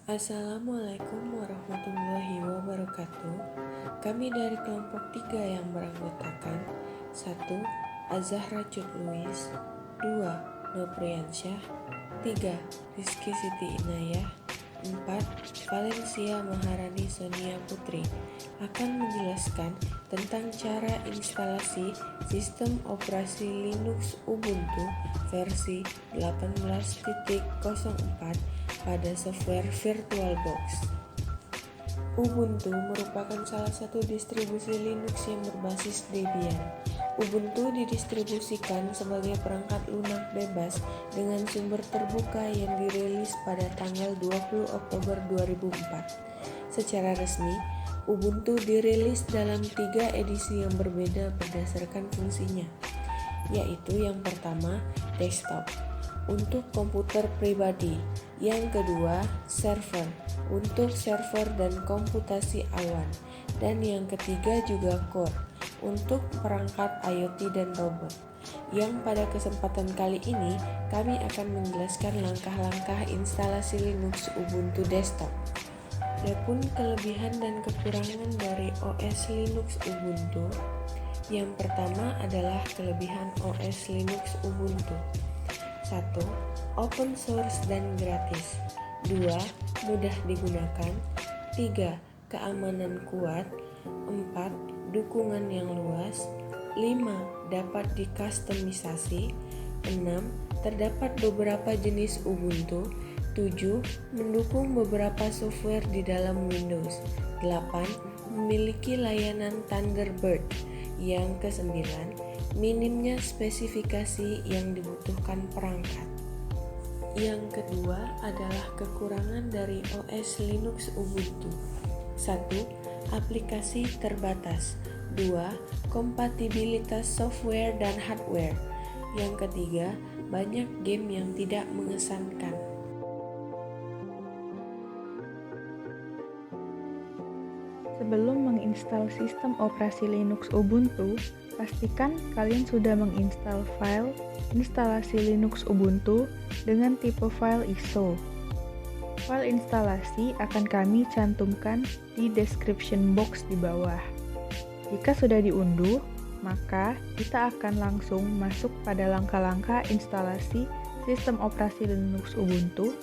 Assalamualaikum warahmatullahi wabarakatuh. Kami dari kelompok 3 yang beranggotakan 1. Azahra Cut Luis, 2. Nopriansyah, 3. Rizky Siti Inayah, 4. Valencia Maharani Sonia Putri akan menjelaskan tentang cara instalasi sistem operasi Linux Ubuntu versi 18.04 pada software VirtualBox. Ubuntu merupakan salah satu distribusi Linux yang berbasis Debian. Ubuntu didistribusikan sebagai perangkat lunak bebas dengan sumber terbuka yang dirilis pada tanggal 20 Oktober 2004. Secara resmi, Ubuntu dirilis dalam 3 edisi yang berbeda berdasarkan fungsinya, yaitu yang pertama, desktop, untuk komputer pribadi. Yang kedua, server, untuk server dan komputasi awan. Dan yang ketiga juga core, untuk perangkat IoT dan robot. Yang pada kesempatan kali ini, kami akan menjelaskan langkah-langkah instalasi Linux Ubuntu Desktop. Adapun kelebihan dan kekurangan dari OS Linux Ubuntu. Yang pertama adalah kelebihan OS Linux Ubuntu. 1. Open source dan gratis. 2. Mudah digunakan. 3. Keamanan kuat. 4. Dukungan yang luas. 5. Dapat dikustomisasi. 6. Terdapat beberapa jenis Ubuntu. 7. Mendukung beberapa software di dalam Windows. 8. Memiliki layanan Thunderbird. Yang ke-9, minimnya spesifikasi yang dibutuhkan perangkat. Yang kedua adalah kekurangan dari OS Linux Ubuntu. 1. Aplikasi terbatas. 2. Kompatibilitas software dan hardware. Yang ketiga, banyak game yang tidak mengesankan. Sebelum menginstal sistem operasi Linux Ubuntu, pastikan kalian sudah menginstal file instalasi Linux Ubuntu dengan tipe file ISO. File instalasi akan kami cantumkan di description box di bawah. Jika sudah diunduh, maka kita akan langsung masuk pada langkah-langkah instalasi sistem operasi Linux Ubuntu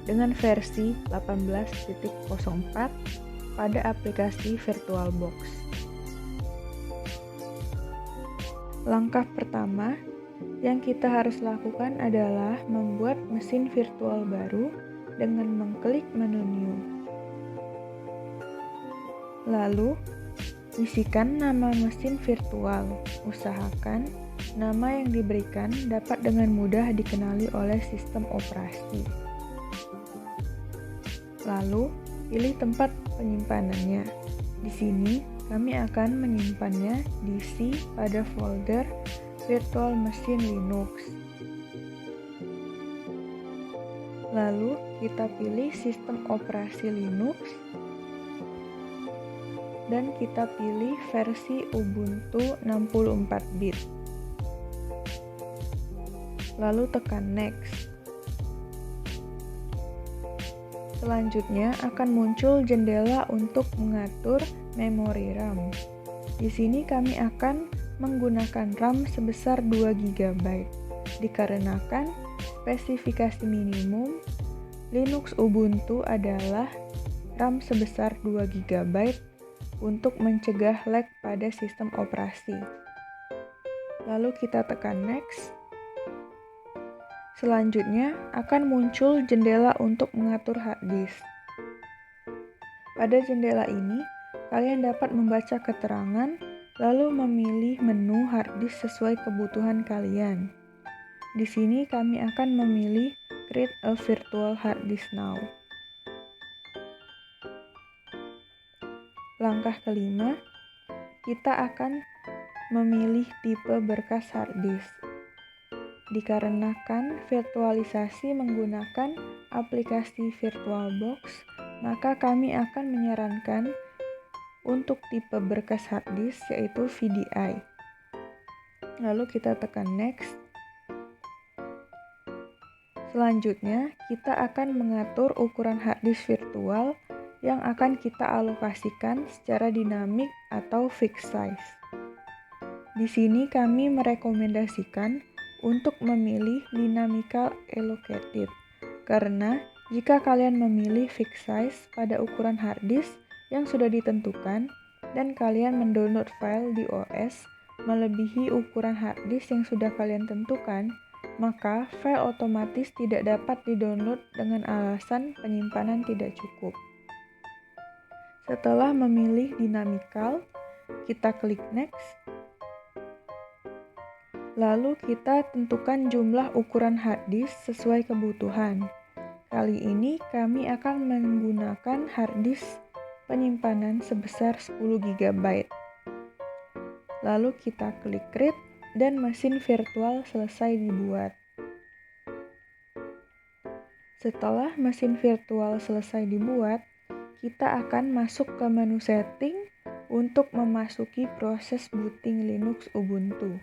dengan versi 18.04 pada aplikasi VirtualBox. Langkah pertama yang kita harus lakukan adalah membuat mesin virtual baru dengan mengklik menu New. Lalu, isikan nama mesin virtual. Usahakan nama yang diberikan dapat dengan mudah dikenali oleh sistem operasi. Lalu, pilih tempat penyimpanannya. Di sini, kami akan menyimpannya di C pada folder Virtual Machine Linux. Lalu, kita pilih sistem operasi Linux dan kita pilih versi Ubuntu 64 bit. Lalu tekan Next. Selanjutnya akan muncul jendela untuk mengatur memori RAM. Di sini kami akan menggunakan RAM sebesar 2 GB. Dikarenakan spesifikasi minimum Linux Ubuntu adalah RAM sebesar 2 GB untuk mencegah lag pada sistem operasi. Lalu kita tekan Next. Selanjutnya akan muncul jendela untuk mengatur hard disk. Pada jendela ini, kalian dapat membaca keterangan lalu memilih menu hard disk sesuai kebutuhan kalian. Di sini kami akan memilih Create a Virtual Hard Disk Now. Langkah kelima, kita akan memilih tipe berkas hard disk. Dikarenakan virtualisasi menggunakan aplikasi VirtualBox, maka kami akan menyarankan untuk tipe berkas hard disk yaitu VDI. Lalu kita tekan Next. Selanjutnya, kita akan mengatur ukuran harddisk virtual yang akan kita alokasikan secara dinamik atau fixed size. Di sini kami merekomendasikan untuk memilih dynamical allocated, karena jika kalian memilih fixed size pada ukuran harddisk yang sudah ditentukan dan kalian mendownload file di OS melebihi ukuran harddisk yang sudah kalian tentukan, maka file otomatis tidak dapat didownload dengan alasan penyimpanan tidak cukup. Setelah memilih dynamical, kita klik next. Lalu kita tentukan jumlah ukuran harddisk sesuai kebutuhan. Kali ini kami akan menggunakan harddisk penyimpanan sebesar 10 GB. Lalu kita klik create dan mesin virtual selesai dibuat. Setelah mesin virtual selesai dibuat, kita akan masuk ke menu setting untuk memasuki proses booting Linux Ubuntu.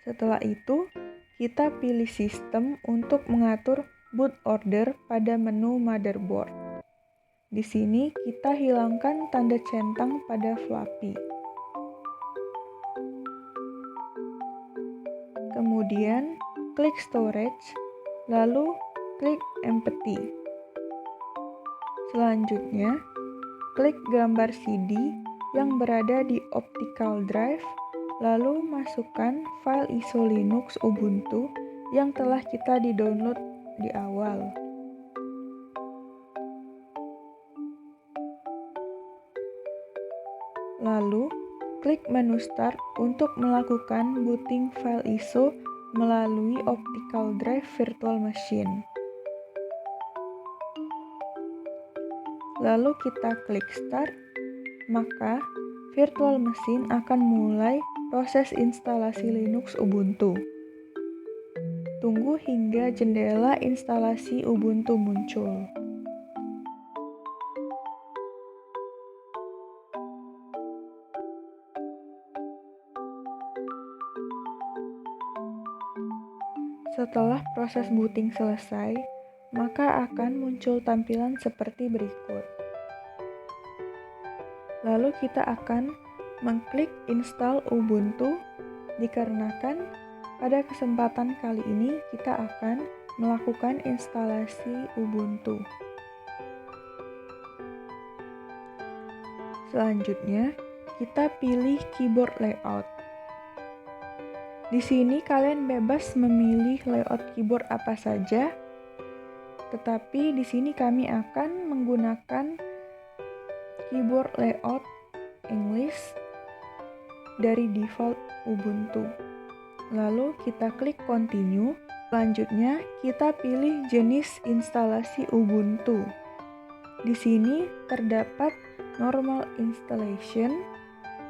Setelah itu, kita pilih sistem untuk mengatur boot order pada menu motherboard. Di sini kita hilangkan tanda centang pada floppy. Kemudian, klik storage, lalu klik empty. Selanjutnya, klik gambar CD yang berada di optical drive, lalu masukkan file ISO Linux Ubuntu yang telah kita di-download di awal. Lalu, klik menu Start untuk melakukan booting file ISO melalui optical drive virtual machine. Lalu kita klik Start, maka virtual machine akan mulai proses instalasi Linux Ubuntu. Tunggu hingga jendela instalasi Ubuntu muncul. Setelah proses booting selesai, maka akan muncul tampilan seperti berikut. Lalu kita akan mengklik install Ubuntu, dikarenakan pada kesempatan kali ini kita akan melakukan instalasi Ubuntu. Selanjutnya, kita pilih keyboard layout. Di sini kalian bebas memilih layout keyboard apa saja, tetapi di sini kami akan menggunakan keyboard layout English dari default Ubuntu. Lalu kita klik continue. Selanjutnya kita pilih jenis instalasi Ubuntu. Di sini terdapat normal installation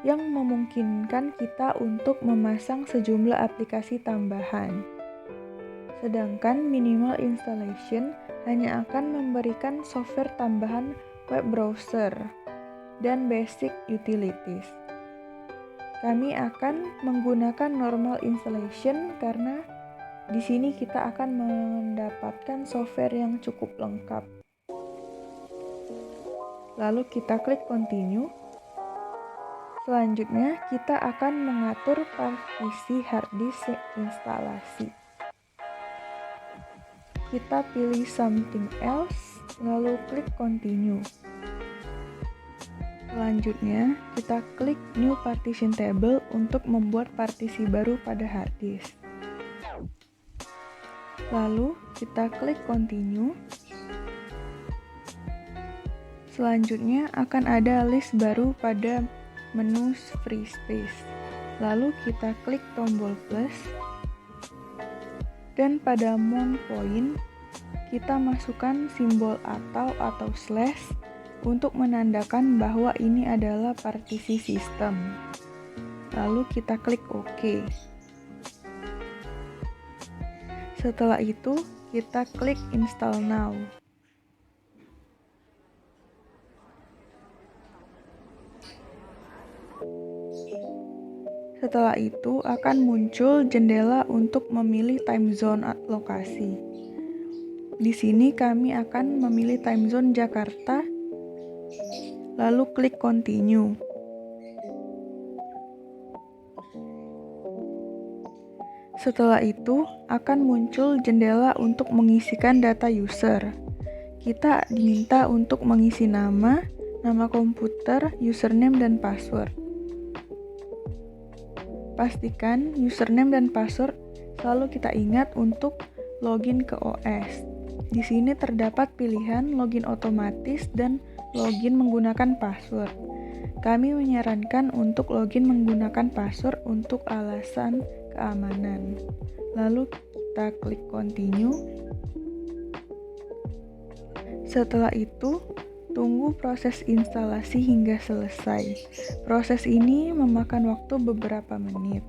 yang memungkinkan kita untuk memasang sejumlah aplikasi tambahan. Sedangkan minimal installation hanya akan memberikan software tambahan web browser dan basic utilities. Kami akan menggunakan normal installation karena di sini kita akan mendapatkan software yang cukup lengkap. Lalu kita klik continue. Selanjutnya, kita akan mengatur partisi harddisk instalasi. Kita pilih something else, lalu klik continue. Selanjutnya, kita klik new partition table untuk membuat partisi baru pada harddisk. Lalu, kita klik continue. Selanjutnya, akan ada list baru pada menu free space. Lalu kita klik tombol plus dan pada mount point kita masukkan simbol atau slash untuk menandakan bahwa ini adalah partisi sistem. Lalu kita klik OK. Setelah itu kita klik install now. Setelah itu akan muncul jendela untuk memilih time zone lokasi. Di sini kami akan memilih time zone Jakarta, lalu klik continue. Setelah itu akan muncul jendela untuk mengisikan data user. Kita diminta untuk mengisi nama komputer, username, dan password. Pastikan username dan password selalu kita ingat untuk login ke OS. Di sini terdapat pilihan login otomatis dan login menggunakan password. Kami menyarankan untuk login menggunakan password untuk alasan keamanan. Lalu kita klik continue. Setelah itu, tunggu proses instalasi hingga selesai. Proses ini memakan waktu beberapa menit.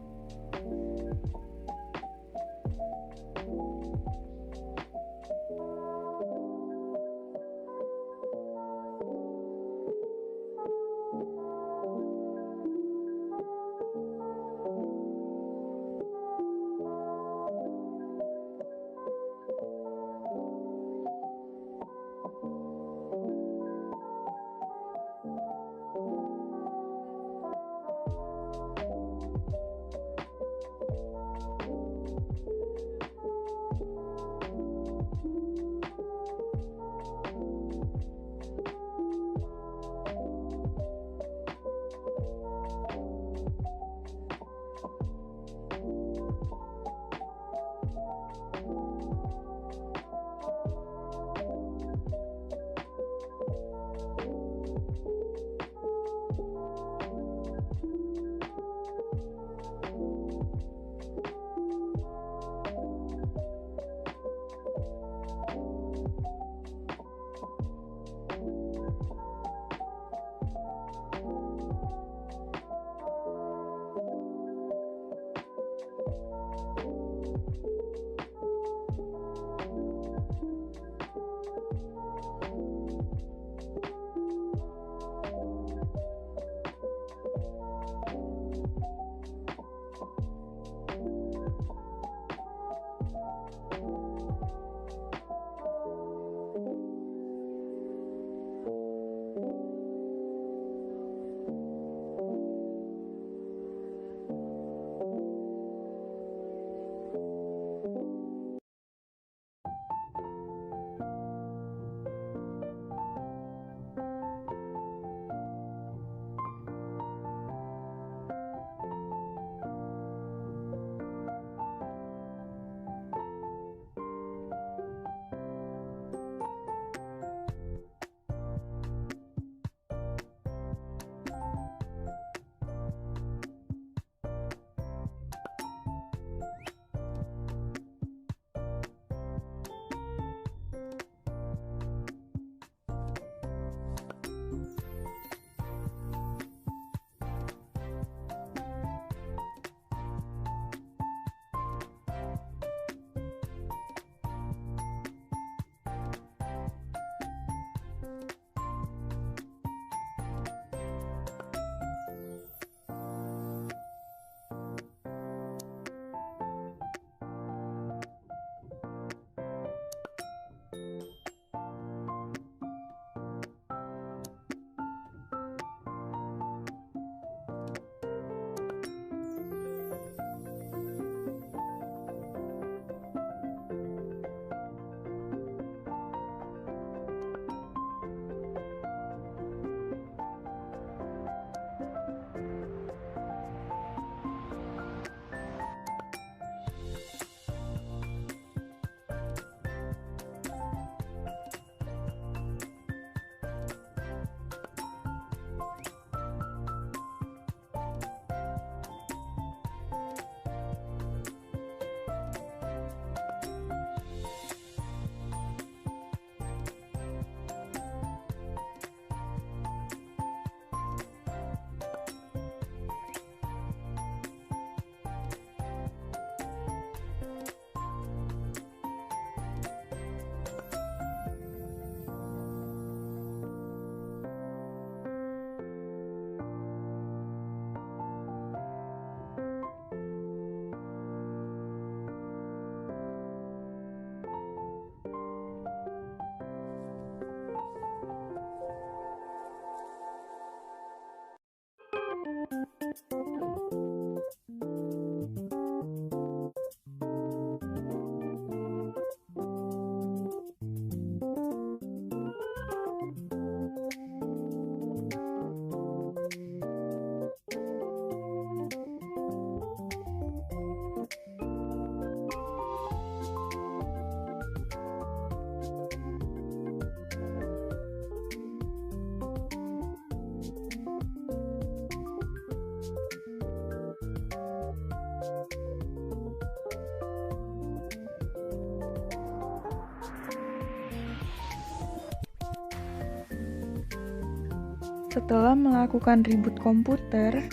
Setelah melakukan reboot komputer,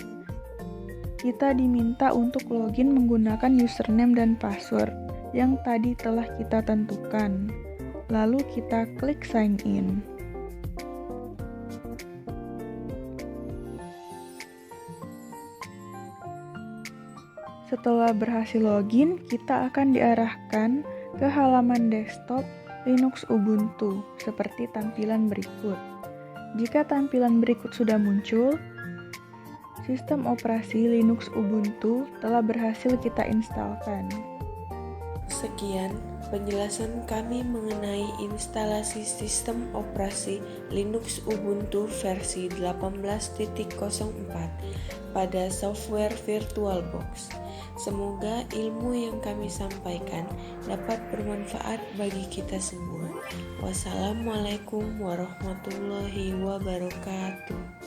kita diminta untuk login menggunakan username dan password yang tadi telah kita tentukan. Lalu kita klik sign in. Setelah berhasil login, kita akan diarahkan ke halaman desktop Linux Ubuntu seperti tampilan berikut. Jika tampilan berikut sudah muncul, sistem operasi Linux Ubuntu telah berhasil kita instalkan. Sekian penjelasan kami mengenai instalasi sistem operasi Linux Ubuntu versi 18.04 pada software VirtualBox. Semoga ilmu yang kami sampaikan dapat bermanfaat bagi kita semua. Wassalamualaikum warahmatullahi wabarakatuh.